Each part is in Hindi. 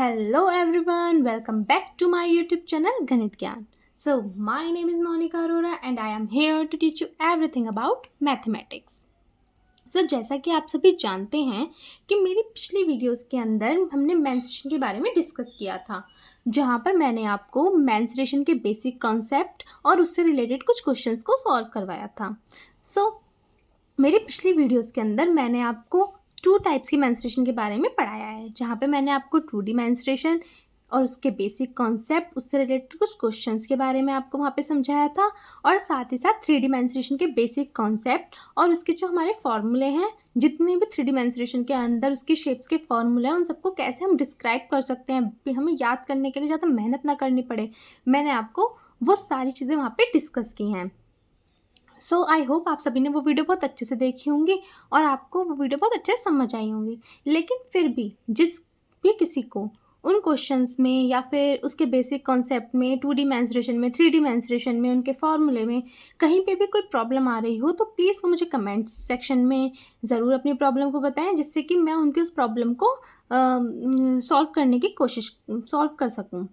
Hello everyone, welcome back to my YouTube channel Ganit Gyan. So my name is Monica Arora and I am here to teach you everything about mathematics. जैसा कि आप सभी जानते हैं कि मेरी पिछली वीडियोस के अंदर हमने मेंस्ट्रुएशन के बारे में डिस्कस किया था, जहाँ पर मैंने आपको मेंस्ट्रुएशन के बेसिक कॉन्सेप्ट और उससे रिलेटेड कुछ क्वेश्चंस को सॉल्व करवाया था. मेरी पिछली वीडियोस के अंदर मैंने आपको 2 टाइप्स की मेंस्ट्रुएशन के बारे में पढ़ाया है, जहाँ पे मैंने आपको 2D मेंस्ट्रुएशन और उसके बेसिक कॉन्सेप्ट, उससे रिलेटेड कुछ क्वेश्चंस के बारे में आपको वहाँ पे समझाया था, और साथ ही साथ 3D मेंस्ट्रुएशन के बेसिक कॉन्सेप्ट और उसके जो हमारे फॉर्मूले हैं, जितने भी 3D मेंस्ट्रुएशन के अंदर उसकी शेप्स के फॉर्मूले हैं, उन सबको कैसे हम डिस्क्राइब कर सकते हैं, हमें याद करने के लिए ज़्यादा मेहनत ना करनी पड़े. मैंने आपको वो सारी चीज़ें वहाँ पर डिस्कस की हैं. आई होप आप सभी ने वो वीडियो बहुत अच्छे से देखी होंगी और आपको वो वीडियो बहुत अच्छे से समझ आई होंगी. लेकिन फिर भी जिस भी किसी को उन क्वेश्चंस में या फिर उसके बेसिक कॉन्सेप्ट में, 2D मेंस्ट्रुएशन में, 3D मेंस्ट्रुएशन में, उनके फॉर्मूले में कहीं पे भी कोई प्रॉब्लम आ रही हो, तो प्लीज़ वो मुझे कमेंट सेक्शन में ज़रूर अपनी प्रॉब्लम को बताएं, जिससे कि मैं उनकी उस प्रॉब्लम को सॉल्व करने की कोशिश कर सकूँ.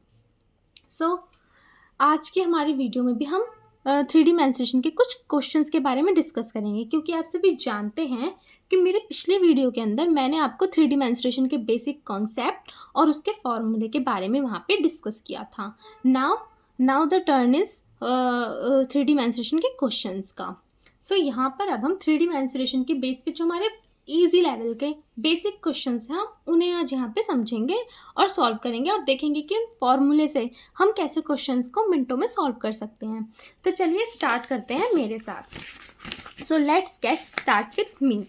आज की हमारी वीडियो में भी हम 3D मेंस्ट्रुएशन के कुछ क्वेश्चंस के बारे में डिस्कस करेंगे, क्योंकि आप सभी जानते हैं कि मेरे पिछले वीडियो के अंदर मैंने आपको 3D मेंस्ट्रुएशन के बेसिक कॉन्सेप्ट और उसके फॉर्मूले के बारे में वहाँ पे डिस्कस किया था. Now the turn is 3D menstruation के क्वेश्चंस का. यहाँ पर अब हम 3D मेंस्ट्रुएशन के बेस पे जो हमारे ईजी लेवल के बेसिक क्वेश्चंस हैं, हम उन्हें आज यहाँ पे समझेंगे और सॉल्व करेंगे और देखेंगे कि उन फॉर्मूले से हम कैसे क्वेश्चंस को मिनटों में सॉल्व कर सकते हैं. तो चलिए स्टार्ट करते हैं मेरे साथ. Let's get start with me.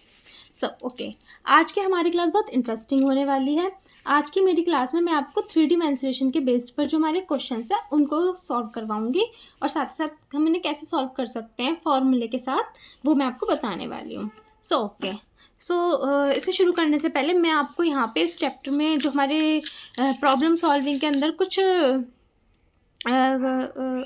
आज की हमारी क्लास बहुत इंटरेस्टिंग होने वाली है. आज की मेरी क्लास में मैं आपको 3D मेंस्ट्रुएशन के बेस पर जो हमारे क्वेश्चंस हैं उनको सॉल्व करवाऊंगी, और साथ साथ हम इन्हें कैसे सॉल्व कर सकते हैं फॉर्मूले के साथ, वो मैं आपको बताने वाली हूँ. इसे शुरू करने से पहले मैं आपको यहाँ पे इस चैप्टर में जो हमारे प्रॉब्लम सॉल्विंग के अंदर कुछ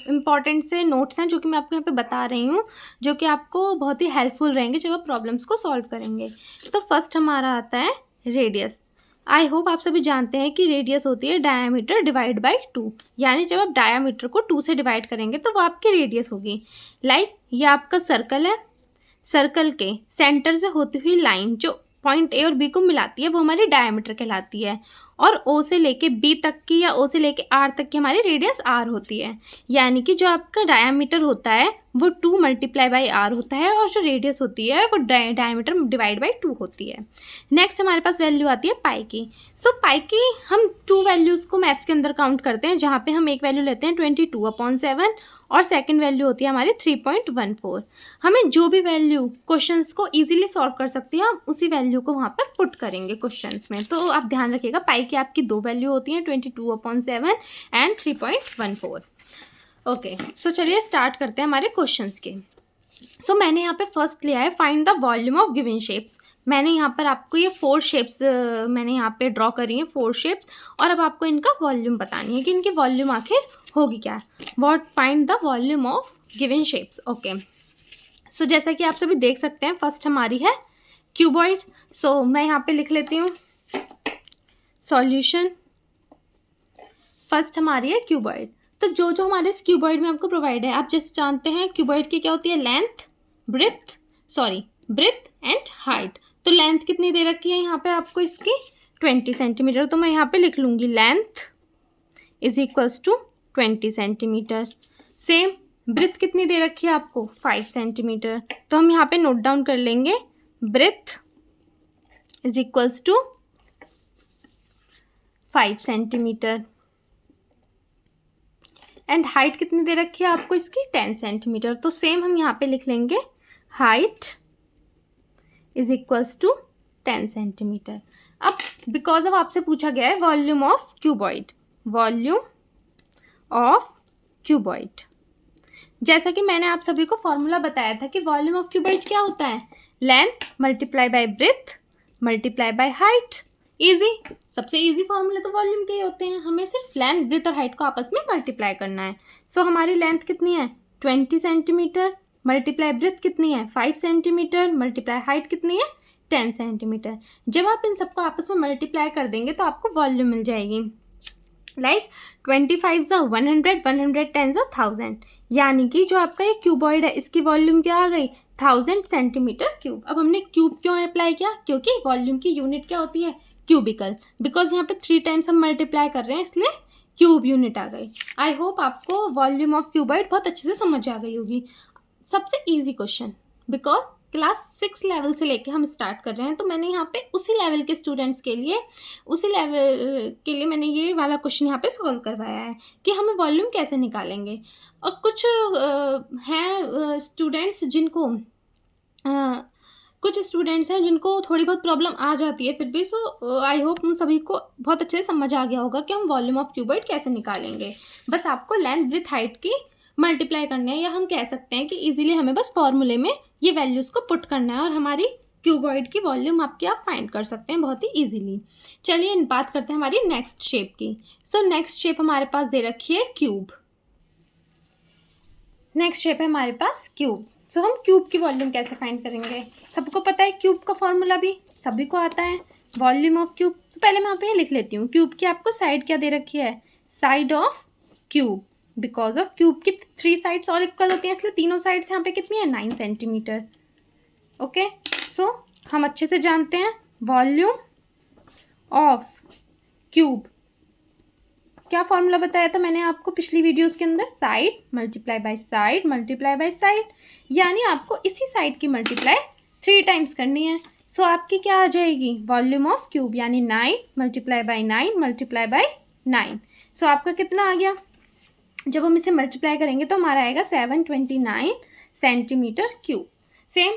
इम्पॉर्टेंट से नोट्स हैं, जो कि मैं आपको यहाँ पे बता रही हूँ, जो कि आपको बहुत ही हेल्पफुल रहेंगे जब आप प्रॉब्लम्स को सॉल्व करेंगे. तो फर्स्ट हमारा आता है रेडियस. आई होप आप सभी जानते हैं कि रेडियस होती है डायामीटर डिवाइड बाई 2, यानी जब आप डायामीटर को 2 से डिवाइड करेंगे तो वो आपकी रेडियस होगी. ये आपका सर्कल है. सर्कल के सेंटर से होती हुई लाइन जो पॉइंट ए और बी को मिलाती है वो हमारी डायमीटर कहलाती है, और ओ से लेके बी तक की या ओ से लेके आर तक की हमारी रेडियस आर होती है. यानी कि जो आपका डायमीटर होता है वो 2 मल्टीप्लाई बाई आर होता है, और जो रेडियस होती है वो डायमीटर डिवाइड बाई 2 होती है. नेक्स्ट हमारे पास वैल्यू आती है पाई की. पाई की हम 2 वैल्यूज़ को मैथ्स के अंदर काउंट करते हैं, जहाँ पे हम एक वैल्यू लेते हैं 22/7 और सेकंड वैल्यू होती है हमारी 3.14. हमें जो भी वैल्यू क्वेश्चंस को इजीली सॉल्व कर सकती है, हम उसी वैल्यू को वहाँ पर पुट करेंगे क्वेश्चंस में. तो आप ध्यान रखिएगा, पाई की आपकी 2 वैल्यू होती हैं 22/7 एंड 3.14. चलिए स्टार्ट करते हैं हमारे क्वेश्चंस के. मैंने यहाँ पे फर्स्ट लिया है find the volume of given shapes. मैंने यहाँ पर आपको ये 4 शेप्स मैंने यहाँ पे ड्रॉ करी हैं, 4 शेप्स, और अब आपको इनका वॉल्यूम बतानी है कि इनकी वॉल्यूम आखिर होगी क्या. Find the volume of given shapes. जैसा कि आप सभी देख सकते हैं, फर्स्ट हमारी है क्यूबॉइड. मैं यहाँ पे लिख लेती हूँ सॉल्यूशन. फर्स्ट हमारी है क्यूबॉइड. तो जो हमारे इस क्यूबॉइड में आपको प्रोवाइड है, आप जैसे जानते हैं क्यूबॉइड की क्या होती है, लेंथ, ब्रेथ एंड हाइट. तो लेंथ कितनी दे रखी है यहाँ पे आपको इसकी 20 सेंटीमीटर. तो मैं यहाँ पे लिख लूँगी length is equals to 20 centimetre. Same breadth कितनी दे रखी है आपको 5 सेंटीमीटर. तो हम यहाँ पे नोट डाउन कर लेंगे breadth is equals to 5 centimetre. And height कितनी दे रखी है आपको इसकी 10 सेंटीमीटर. तो सेम हम यहाँ पे लिख लेंगे height is equals to 10 centimetre. अब बिकॉज ऑफ आपसे पूछा गया है वॉल्यूम ऑफ क्यूबॉइड, जैसा कि मैंने आप सभी को फॉर्मूला बताया था कि वॉल्यूम ऑफ क्यूबॉइड क्या होता है, length multiply by breath multiply by height. Easy, सबसे इजी फॉर्मूले तो वॉल्यूम के ही होते हैं. हमें सिर्फ लेंथ, ब्रेथ और हाइट को आपस में मल्टीप्लाई करना है. हमारी लेंथ कितनी है 20 सेंटीमीटर, मल्टीप्लाई ब्रेथ कितनी है 5 सेंटीमीटर, मल्टीप्लाई हाइट कितनी है 10 सेंटीमीटर. जब आप इन सबको आपस में मल्टीप्लाई कर देंगे तो आपको वॉल्यूम मिल जाएगी. लाइक 25 ज़ा 100, 110 ज़ा 1000, यानी कि जो आपका ये क्यूबॉइड है इसकी वॉल्यूम क्या आ गई 1000 सेंटीमीटर क्यूब। अब हमने क्यूब क्यों अप्लाई किया, क्योंकि वॉल्यूम की यूनिट क्या होती है क्यूबिकल, बिकॉज यहाँ पे 3 टाइम्स हम मल्टीप्लाई कर रहे हैं इसलिए क्यूब यूनिट आ गई। आई होप आपको वॉल्यूम ऑफ क्यूबॉइड बहुत अच्छे से समझ आ गई होगी। सबसे easy question, because class 6 level से लेके हम स्टार्ट कर रहे हैं, तो मैंने यहाँ पे उसी लेवल के स्टूडेंट्स के लिए मैंने ये वाला क्वेश्चन यहाँ पे सॉल्व करवाया है कि हमें वॉल्यूम कैसे निकालेंगे। और कुछ हैं स्टूडेंट्स जिनको थोड़ी बहुत प्रॉब्लम आ जाती है फिर भी, सो आई होप उन सभी को बहुत अच्छे से समझ आ गया होगा कि हम वॉल्यूम ऑफ क्यूबॉइड कैसे निकालेंगे। बस आपको लेंथ ब्रेथ हाइट की मल्टीप्लाई करना है, या हम कह सकते हैं कि इजीली हमें बस फॉर्मूले में ये वैल्यूज़ को पुट करना है और हमारी क्यूबॉइड की वॉल्यूम आपके आप फाइंड कर सकते हैं बहुत ही इजीली। चलिए बात करते हैं हमारी नेक्स्ट शेप की। सो नेक्स्ट शेप हमारे पास दे रखी है क्यूब। नेक्स्ट शेप है हमारे पास क्यूब। सो हम क्यूब की वॉल्यूम कैसे फाइंड करेंगे, सबको पता है क्यूब का फॉर्मूला भी सभी को आता है, वॉल्यूम ऑफ क्यूब। तो पहले मैं यहाँ पे लिख लेती हूँ, क्यूब की आपको साइड क्या दे रखी है, side of cube, because of cube की 3 साइड्स और इक्वल होती हैं, इसलिए तीनों साइड्स यहाँ पे कितनी है 9 सेंटीमीटर। ओके, सो हम अच्छे से जानते हैं वॉल्यूम ऑफ क्यूब क्या फॉर्मूला बताया था मैंने आपको पिछली वीडियोस के अंदर, side multiply by side multiply by side, यानी आपको इसी साइड की मल्टीप्लाई 3 टाइम्स करनी है। सो आपकी क्या आ जाएगी वॉल्यूम ऑफ क्यूब, यानी 9 मल्टीप्लाई बाय 9 मल्टीप्लाई बाय 9। सो आपका कितना आ गया, जब हम इसे मल्टीप्लाई करेंगे तो हमारा आएगा 729 सेंटीमीटर क्यूब। सेम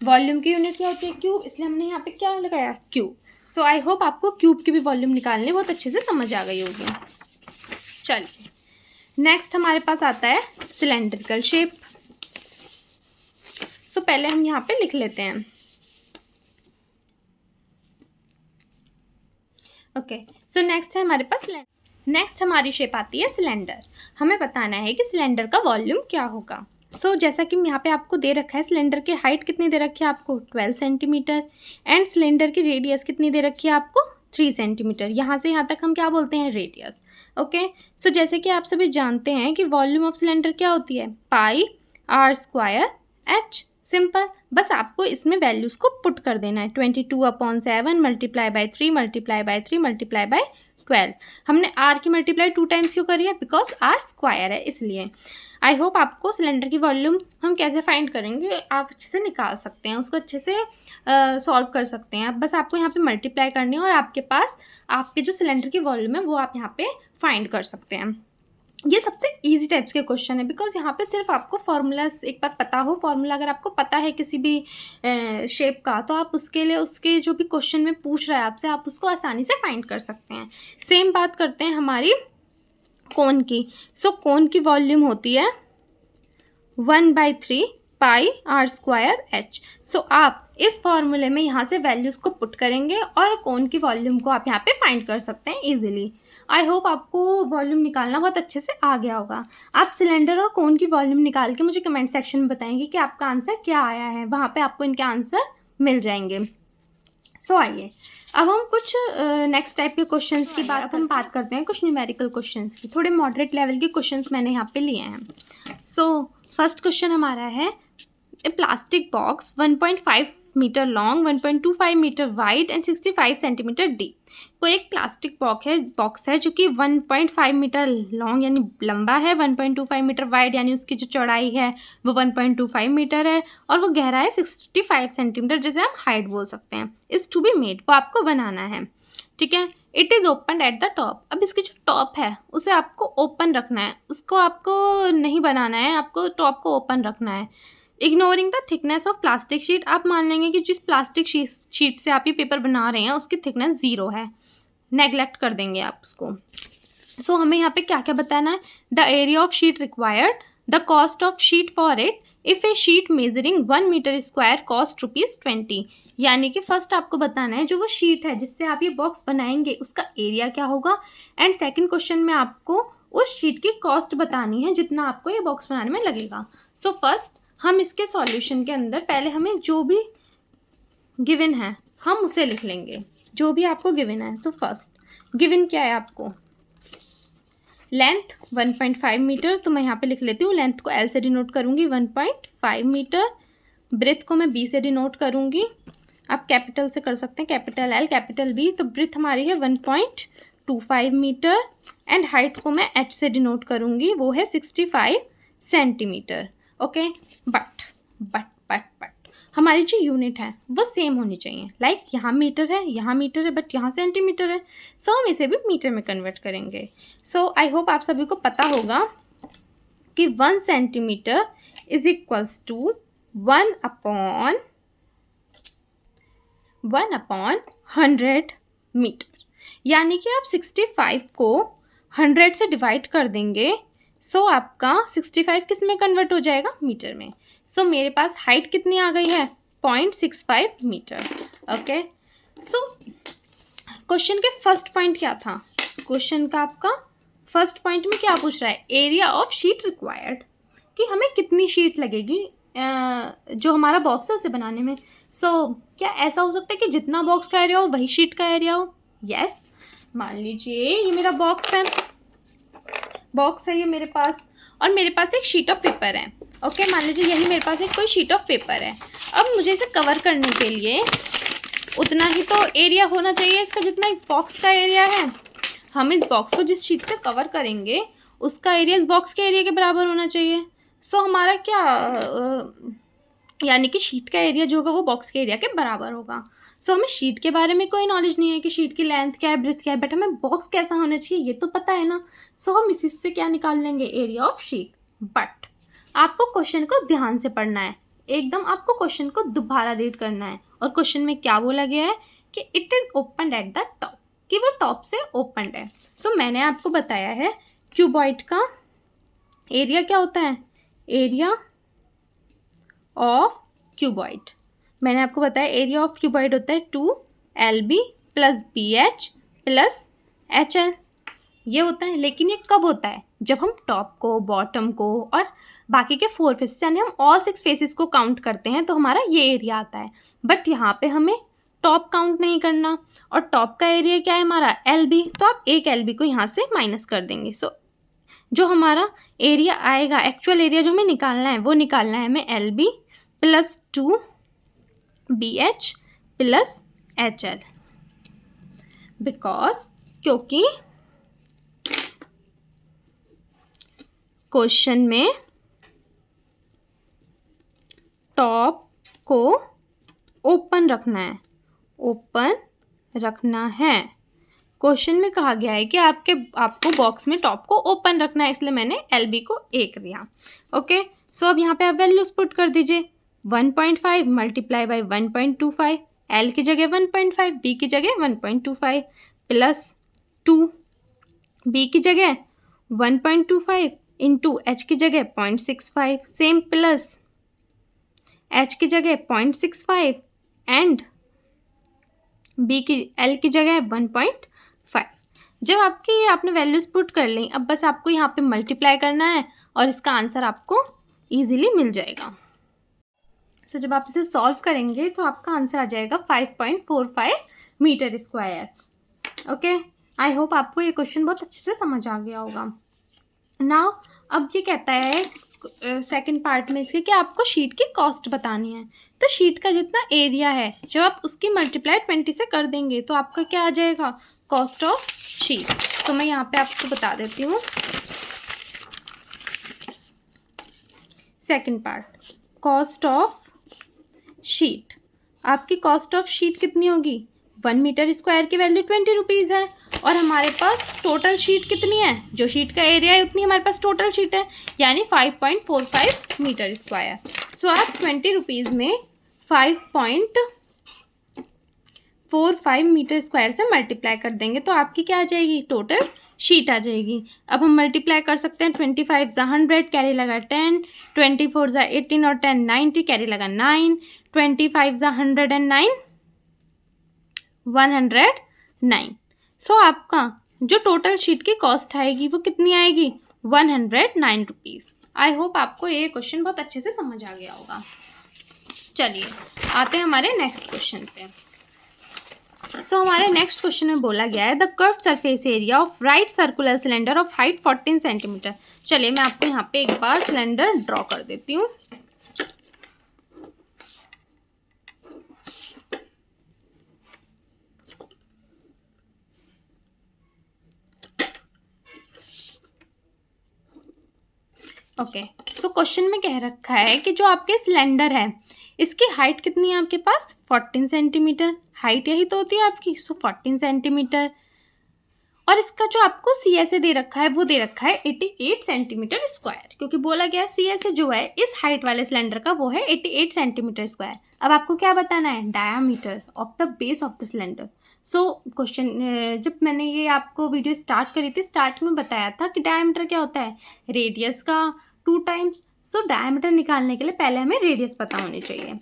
वॉल्यूम की यूनिट क्या होती है क्यूब, इसलिए हमने यहाँ पे क्या लगाया क्यूब। सो आई होप आपको क्यूब की भी वॉल्यूम निकालने बहुत अच्छे से समझ आ गई होगी। चलिए नेक्स्ट हमारे पास आता है सिलेंड्रिकल शेप। सो पहले हम यहाँ पे लिख लेते हैं। ओके, सो नेक्स्ट है हमारे पास नेक्स्ट हमारी शेप आती है सिलेंडर। हमें बताना है कि सिलेंडर का वॉल्यूम क्या होगा। सो जैसा कि यहाँ पे आपको दे रखा है, सिलेंडर की हाइट कितनी दे रखी है आपको 12 सेंटीमीटर, एंड सिलेंडर की रेडियस कितनी दे रखी है आपको 3 सेंटीमीटर। यहाँ से यहाँ तक हम क्या बोलते हैं रेडियस। ओके, सो जैसे कि आप सभी जानते हैं कि वॉल्यूम ऑफ सिलेंडर क्या होती है पाई आर स्क्वायर एच। सिंपल, बस आपको इसमें वैल्यूज़ को पुट कर देना है, 22/7 multiply by 3 multiply by 3 multiply by 12। हमने आर की मल्टीप्लाई 2 टाइम्स क्यों करी है, बिकॉज आर स्क्वायर है इसलिए। आई होप आपको सिलेंडर की वॉल्यूम हम कैसे फाइंड करेंगे आप अच्छे से निकाल सकते हैं, उसको अच्छे से सॉल्व कर सकते हैं। अब बस आपको यहाँ पे मल्टीप्लाई करनी है और आपके पास आपके जो सिलेंडर की वॉल्यूम है वो आप यहाँ पे फाइंड कर सकते हैं। ये सबसे इजी टाइप्स के क्वेश्चन है, बिकॉज यहाँ पे सिर्फ आपको फार्मूलाज एक बार पता हो, फार्मूला अगर आपको पता है किसी भी शेप का, तो आप उसके लिए उसके जो भी क्वेश्चन में पूछ रहा है आपसे, आप उसको आसानी से फाइंड कर सकते हैं। सेम बात करते हैं हमारी कोन की। सो कोन की वॉल्यूम होती है 1/3 पाई आर स्क्वायर एच। सो आप इस फॉर्मूले में यहाँ से वैल्यूज़ को पुट करेंगे और कोन की वॉल्यूम को आप यहाँ पे फाइंड कर सकते हैं इजीली। आई होप आपको वॉल्यूम निकालना बहुत अच्छे से आ गया होगा। आप सिलेंडर और कोन की वॉल्यूम निकाल के मुझे कमेंट सेक्शन में बताएंगे कि आपका आंसर क्या आया है, वहाँ पे आपको इनके आंसर मिल जाएंगे। सो आइए अब हम कुछ नेक्स्ट टाइप के क्वेश्चंस की बात करते हैं, कुछ न्यूमेरिकल क्वेश्चंस की। थोड़े मॉडरेट लेवल के क्वेश्चंस मैंने यहाँ पे लिए हैं। सो फर्स्ट क्वेश्चन हमारा है, a plastic box 1.5 metre long, 1.25 metre wide and 65 centimetre deep. कोई एक प्लास्टिक बॉक्स है जो कि 1.5 मीटर लॉन्ग यानी लंबा है, 1.25 मीटर वाइड यानी उसकी जो चौड़ाई है वो 1.25 मीटर है, और वो गहरा है 65 सेंटीमीटर, जैसे हम हाइट बोल सकते हैं। इज टू बी मेड, वो आपको बनाना है, ठीक है। It is open at the top. अब इसकी जो टॉप है उसे आपको ओपन रखना है, उसको आपको नहीं बनाना है, आपको टॉप को ओपन रखना है। Ignoring the thickness of plastic sheet, आप मान लेंगे कि जिस प्लास्टिक शीट से आप ये पेपर बना रहे हैं उसकी थिकनेस 0 है, नेगलेक्ट कर देंगे आप उसको। सो हमें यहाँ पे क्या क्या बताना है, the area of sheet required, the cost of sheet for it, if a sheet measuring 1 metre square cost ₹20। यानी कि फर्स्ट आपको बताना है जो वो शीट है जिससे आप ये बॉक्स बनाएंगे उसका एरिया क्या होगा, एंड सेकंड क्वेश्चन में आपको उस शीट की कॉस्ट बतानी है जितना आपको ये बॉक्स बनाने में लगेगा। सो फर्स्ट हम इसके सॉल्यूशन के अंदर पहले हमें जो भी गिवन है हम उसे लिख लेंगे, जो भी आपको गिवन है। सो फर्स्ट गिवन क्या है आपको, लेंथ 1.5 मीटर, तो मैं यहाँ पे लिख लेती हूँ, लेंथ को L से डिनोट करूँगी 1.5 मीटर, ब्रेथ को मैं B से डिनोट करूँगी, आप कैपिटल से कर सकते हैं, कैपिटल L कैपिटल B, तो ब्रेथ हमारी है 1.25 मीटर, एंड हाइट को मैं H से डिनोट करूँगी, वो है 65 सेंटीमीटर। ओके, बट हमारी जो यूनिट है वो सेम होनी चाहिए, लाइक यहाँ मीटर है बट यहाँ सेंटीमीटर है, सो हम इसे भी मीटर में कन्वर्ट करेंगे। सो आई होप आप सभी को पता होगा कि 1 centimetre is equals to 1/100 metre, यानी कि आप 65 को 100 से डिवाइड कर देंगे, सो आपका 65 किस में कन्वर्ट हो जाएगा, मीटर में। सो मेरे पास हाइट कितनी आ गई है, 0.65 मीटर। ओके, सो क्वेश्चन के फर्स्ट पॉइंट क्या था, क्वेश्चन का आपका फर्स्ट पॉइंट में क्या पूछ रहा है, एरिया ऑफ शीट रिक्वायर्ड, कि हमें कितनी शीट लगेगी जो हमारा बॉक्स है उसे बनाने में। सो क्या ऐसा हो सकता है कि जितना बॉक्स का एरिया हो वही शीट का एरिया हो? यस, मान लीजिए ये मेरा बॉक्स है ये मेरे पास, और मेरे पास एक शीट ऑफ पेपर है। ओके, मान लीजिए यही मेरे पास एक कोई शीट ऑफ पेपर है। अब मुझे इसे कवर करने के लिए उतना ही तो एरिया होना चाहिए इसका जितना इस बॉक्स का एरिया है। हम इस बॉक्स को जिस शीट से कवर करेंगे उसका एरिया इस बॉक्स के एरिया के बराबर होना चाहिए। सो हमारा क्या यानी कि शीट का एरिया जो होगा वो बॉक्स के एरिया के बराबर होगा। सो हमें शीट के बारे में कोई नॉलेज नहीं है कि शीट की लेंथ क्या है, ब्रेथ क्या है, बट हमें बॉक्स कैसा होना चाहिए ये तो पता है ना। सो हम इसी से क्या निकाल लेंगे, एरिया ऑफ शीट। बट आपको क्वेश्चन को ध्यान से पढ़ना है, एकदम आपको क्वेश्चन को दोबारा रीड करना है। और क्वेश्चन में क्या बोला गया है कि it is open at the top, कि वो टॉप से ओपन है। सो मैंने आपको बताया है क्यूबॉइड का एरिया क्या होता है, एरिया ऑफ क्यूबॉइड। मैंने आपको बताया एरिया ऑफ क्यूबॉइड होता है 2LB + BH + HL, ये होता है। लेकिन ये कब होता है, जब हम टॉप को, बॉटम को और बाकी के 4 फेसेस यानी हम ऑल 6 फेसेस को काउंट करते हैं तो हमारा ये एरिया आता है। बट यहाँ पे हमें टॉप काउंट नहीं करना, और टॉप का एरिया क्या है हमारा, LB, तो आप एक LB को यहाँ से माइनस कर देंगे। सो जो हमारा एरिया आएगा, एक्चुअल एरिया जो हमें निकालना है वो निकालना है हमें LB + 2BH + HL, बिकॉज क्योंकि क्वेश्चन में टॉप को ओपन रखना है, क्वेश्चन में कहा गया है कि आपको बॉक्स में टॉप को ओपन रखना है, इसलिए मैंने LB को 1 दिया। ओके, सो अब यहाँ पे आप वैल्यूज पुट कर दीजिए, 1.5 × 1.25, L की जगह 1.5, B की जगह 1.25 + 2, B की जगह 1.25 × H की जगह 0.65, सेम प्लस H की जगह 0.65 एंड L की जगह 1.5। जब आपने वैल्यूज पुट कर ली, अब बस आपको यहाँ पे मल्टीप्लाई करना है और इसका आंसर आपको इजीली मिल जाएगा। सो जब आप इसे सॉल्व करेंगे तो आपका आंसर आ जाएगा 5.45 metre square. Okay, I hope आपको ये क्वेश्चन बहुत अच्छे से समझ आ गया होगा। नाउ अब ये कहता है सेकंड पार्ट में इसके कि आपको शीट की कॉस्ट बतानी है। तो शीट का जितना एरिया है जब आप उसकी मल्टीप्लाई 20 से कर देंगे तो आपका क्या आ जाएगा, कॉस्ट ऑफ शीट। तो मैं यहाँ पे आपको बता देती हूँ second part, cost of sheet. आपकी कॉस्ट ऑफ शीट कितनी होगी, 1 मीटर स्क्वायर की वैल्यू 20 रुपीज़ है, और हमारे पास टोटल शीट कितनी है, जो शीट का एरिया है उतनी हमारे पास टोटल शीट है, यानी 5.45 मीटर स्क्वायर। सो आप 20 रुपीज़ में 5.45 मीटर स्क्वायर से मल्टीप्लाई कर देंगे तो आपकी क्या आ जाएगी, टोटल शीट आ जाएगी। अब हम मल्टीप्लाई कर सकते हैं, 25 × 100 कैरी लगा 10, 24 × 18 और 10 90 कैरी लगा 9, 25 × 109 109। सो आपका जो टोटल शीट की कॉस्ट आएगी वो कितनी आएगी, 109 रुपीज़। आई होप आपको ये क्वेश्चन बहुत अच्छे से समझ आ गया होगा। चलिए आते हैं हमारे नेक्स्ट क्वेश्चन पे। सो हमारे नेक्स्ट क्वेश्चन में बोला गया है the curved surface area of right circular cylinder of height 14 centimetre. चलिए मैं आपको यहाँ पे एक बार सिलेंडर ड्रॉ कर देती हूँ। ओके, सो क्वेश्चन में कह रखा है कि जो आपके सिलेंडर है इसकी हाइट कितनी है आपके पास 14 सेंटीमीटर। हाइट यही तो होती है आपकी, सो 14 सेंटीमीटर। और इसका जो आपको सी एस ए दे रखा है वो दे रखा है 88 सेंटीमीटर स्क्वायर, क्योंकि बोला गया सी एस ए जो है इस हाइट वाले सिलेंडर का वो है 88 सेंटीमीटर स्क्वायर। अब आपको क्या बताना है, diameter of the base of the cylinder. So question जब मैंने ये आपको वीडियो स्टार्ट करी थी, स्टार्ट में बताया था कि डायामीटर क्या होता है, रेडियस का 2 टाइम्स। सो डायामीटर निकालने के लिए पहले हमें रेडियस पता होनी चाहिए।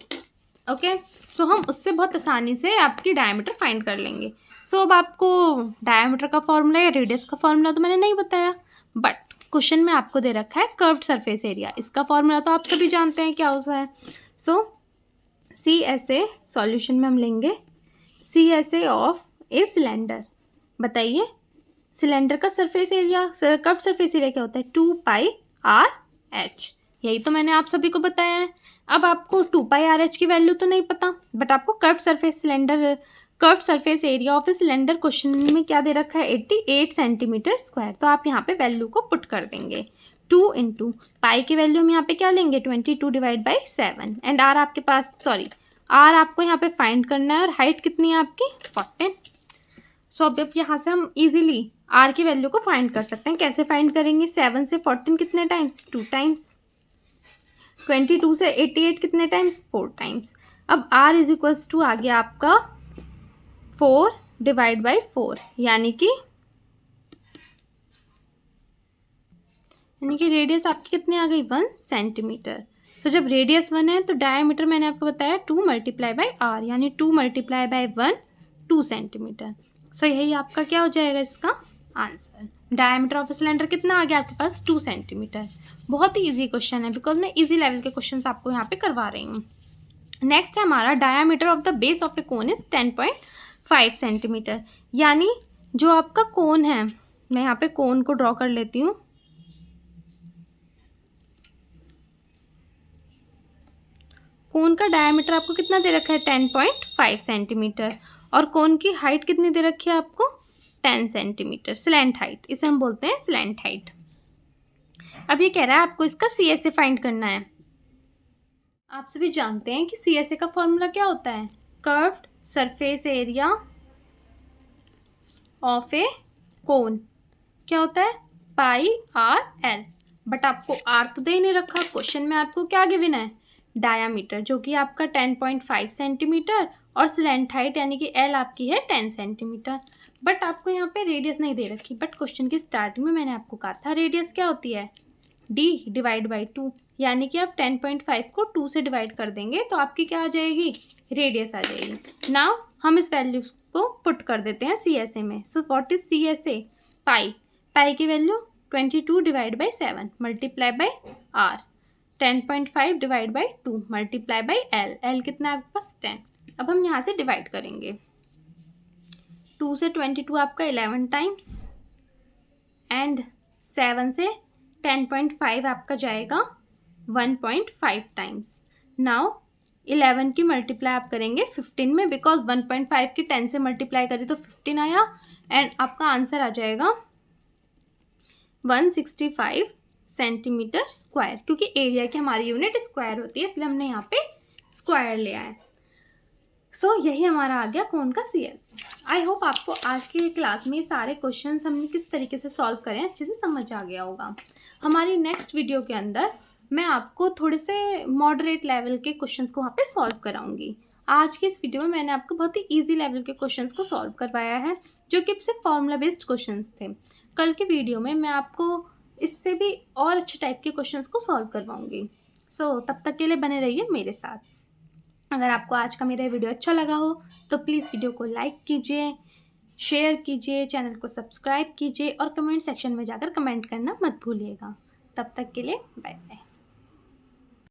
ओके, सो हम उससे बहुत आसानी से आपकी डायामीटर फाइंड कर लेंगे। सो अब आपको डायामीटर का फॉर्मूला या रेडियस का फॉर्मूला तो मैंने नहीं बताया, बट क्वेश्चन में आपको दे रखा है कर्व्ड सरफेस एरिया। इसका फॉर्मूला तो आप सभी जानते हैं क्या होता है। सो सी एस ए सॉल्यूशन में हम लेंगे C S A of a cylinder. बताइए सिलेंडर का surface area, curved surface area क्या होता है, 2 पाई आर एच। यही तो मैंने आप सभी को बताया है। अब आपको 2 पाई आर एच की वैल्यू तो नहीं पता, बट आपको curved surface area of a cylinder question में क्या दे रखा है, 88 सेंटीमीटर स्क्वायर। तो आप यहाँ पे वैल्यू को पुट कर देंगे। 2 इंटू पाई की वैल्यू हम यहाँ पे क्या लेंगे, 22 डिवाइड बाई 7। एंड आर आपके पास, सॉरी आर आपको यहाँ पे फाइंड करना है, और हाइट कितनी है आपकी 14। सो अब यहाँ से हम इजीली आर की वैल्यू को फाइंड कर सकते हैं। कैसे फाइंड करेंगे, 7 से 14 कितने टाइम्स, 2 टाइम्स। 22 से 88 कितने टाइम्स, 4 टाइम्स। अब r इज इक्वल्स टू आ गया आपका 4 डिवाइड बाई 4, यानी कि रेडियस आपकी कितनी आ गई, 1 सेंटीमीटर। तो जब रेडियस 1 है तो डायमीटर मैंने आपको बताया 2 मल्टीप्लाई बाई आर, यानी 2 मल्टीप्लाई बाई 1 2 सेंटीमीटर। सो यही आपका क्या हो जाएगा इसका आंसर। डायमीटर ऑफ सिलेंडर कितना आ गया आपके पास, 2 सेंटीमीटर। बहुत ही इजी क्वेश्चन है, बिकॉज मैं इजी लेवल के क्वेश्चन आपको यहाँ पे करवा रही हूँ। नेक्स्ट है हमारा diameter of the base of A cone is 10.5 centimetre. यानी जो आपका कोन है, मैं यहाँ पे कोन को ड्रॉ कर लेती हूँ। कोन का डायमीटर आपको कितना दे रखा है, 10.5 सेंटीमीटर। और कोन की हाइट कितनी दे रखी है आपको, 10 सेंटीमीटर। स्लैंट हाइट, इसे हम बोलते हैं स्लैंट हाइट। अब ये कह रहा है आपको इसका सी एस ए फाइंड करना है। आप सभी जानते हैं कि सी एस ए का फॉर्मूला क्या होता है, कर्व्ड सरफेस एरिया ऑफ ए कोन क्या होता है, पाई आर एल। बट आपको आर तो दे ही नहीं रखा, क्वेश्चन में आपको क्या गिवन है, डायामीटर, जो कि आपका 10.5 सेंटीमीटर, और स्लैंट हाइट यानी कि एल आपकी है 10 सेंटीमीटर। बट आपको यहाँ पे रेडियस नहीं दे रखी। बट क्वेश्चन की स्टार्टिंग में मैंने आपको कहा था रेडियस क्या होती है, डी डिवाइड बाई 2, यानी कि आप 10.5 को 2 से डिवाइड कर देंगे तो आपकी क्या आ जाएगी, रेडियस आ जाएगी। नाउ हम इस वैल्यू को पुट कर देते हैं सी एस ए में। So what is C S A, pi की value 22 divide by 7 multiply by r, 10.5 divide by 2 multiply by l कितना है आपके पास 10। अब हम यहाँ से डिवाइड करेंगे, 2 से 22 आपका 11 टाइम्स, एंड 7 से 10.5 आपका जाएगा 1.5 टाइम्स। नाउ 11 की मल्टीप्लाई आप करेंगे 15 में, बिकॉज 1.5 की 10 से मल्टीप्लाई करी तो 15 आया, एंड आपका आंसर आ जाएगा 165 सेंटीमीटर स्क्वायर, क्योंकि एरिया की हमारी यूनिट स्क्वायर होती है, इसलिए हमने यहाँ पे स्क्वायर लिया है। सो यही हमारा आ गया कोन का सी एस। आई होप आपको आज की क्लास में ये सारे क्वेश्चन हमने किस तरीके से सॉल्व करें अच्छे से समझ आ गया होगा। हमारी नेक्स्ट वीडियो के अंदर मैं आपको थोड़े से मॉडरेट लेवल के क्वेश्चंस को वहाँ पे सॉल्व कराऊंगी। आज की इस वीडियो में मैंने आपको बहुत ही इजी लेवल के क्वेश्चंस को सॉल्व करवाया है, जो कि सिर्फ फॉर्मूला बेस्ड क्वेश्चंस थे। कल की वीडियो में मैं आपको इससे भी और अच्छे टाइप के क्वेश्चंस को सॉल्व करवाऊंगी। सो तब तक के लिए बने रहिए मेरे साथ। अगर आपको आज का मेरा वीडियो अच्छा लगा हो तो प्लीज़ वीडियो को लाइक कीजिए, शेयर कीजिए, चैनल को सब्सक्राइब कीजिए, और कमेंट सेक्शन में जाकर कमेंट करना मत भूलिएगा। तब तक के लिए बाय बाय।